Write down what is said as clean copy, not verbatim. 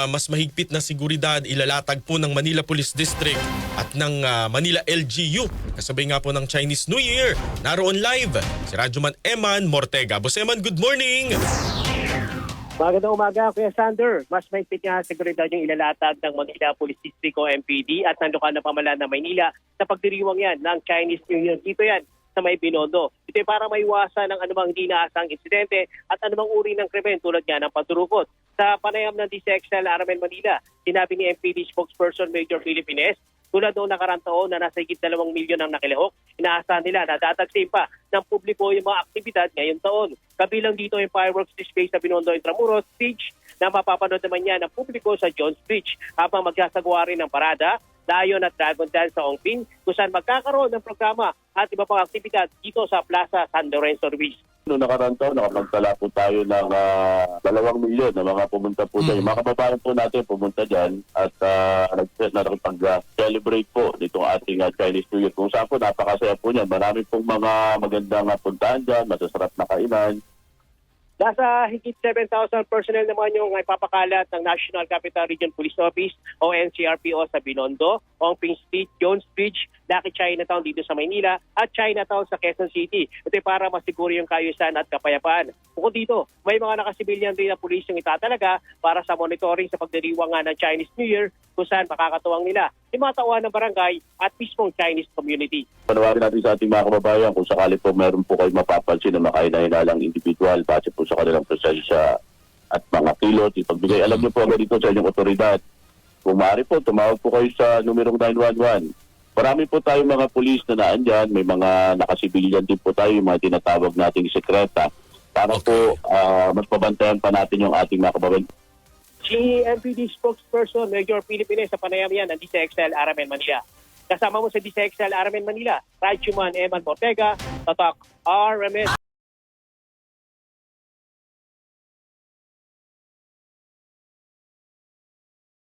mas mahigpit na seguridad ilalatag po ng Manila Police District at ng Manila LGU. Kasabay nga po ng Chinese New Year. Naroon live si Radyoman Eman Mortega. Boss Eman, good morning! Magandang umaga, Kuya Sander. Mas mahigpit nga seguridad yung ilalatag ng Manila Police District o MPD at ng lokal na pamahalaan ng Maynila sa pagdiriwang yan ng Chinese New Year. Dito yan sa may Binondo. Ito ay para maiwasan ng anumang hindi inaasang insidente at anumang uri ng krimen tulad nga ng pagdurukot. Sa panayam ng DCXL Aramen Manila, sinabi ni MPD spokesperson Major Philip Ines, tulad noong nakarang taon na nasa higit 2 milyon ang nakilahok, inaasahan nila na dadagsin pa ng publiko yung mga aktibidad ngayong taon. Kabilang dito yung fireworks display sa Binondo Intramuros Bridge na mapapanood naman yan ng publiko sa Jones Bridge habang magsasagawa rin ng parada, dayon at dragon dance sa Ongping kung saan magkakaroon ng programa at iba pang aktibidad dito sa Plaza San Lorenzo Ruiz. Noong nakaraan taon, nakapagtala po tayo ng 2 milyon na mga pumunta po dyan. Yung mga kababayan po natin pumunta dyan at nakapag-celebrate po nitong ating Chinese New Year. Kung saan po, napakasaya po niyan. Marami pong mga magandang puntahan dyan, masasarap na kainan. Nasa higit 7,000 personnel naman yung ipapakalat ng National Capital Region Police Office o NCRPO sa Binondo, Ongping Street, Jones Bridge, Lucky Chinatown dito sa Maynila at Chinatown sa Quezon City. Ito ay para masiguro yung kaayusan at kapayapaan. Bukod dito, may mga nakasibilyan rin na pulis yung itatalaga para sa monitoring sa pagdiriwang ng Chinese New Year kung saan makakatuwang nila yung mga tauhan ng barangay at mismong Chinese community. Panawarin natin sa ating mga kababayan kung sakali po meron po kayo mapapansin na makahinahinalang individual base po sa kanilang presensya at mga kilot, ipagbigay alam niyo po agad dito sa inyong otoridad. Kung maaari po, tumawag po kayo sa numerong 911. Marami po tayong mga pulis na naandyan, may mga nakasibilyan din po tayo, yung mga tinatawag nating sekreta para po mas pabantayan pa natin yung ating mga kababayan. Si MPD spokesperson Major Philip Ines sa panayam yan ng DCXL Aramen Manila. Kasama mo sa DCXL Aramen Manila, Radyoman Eman Mortega, Tatak RMS.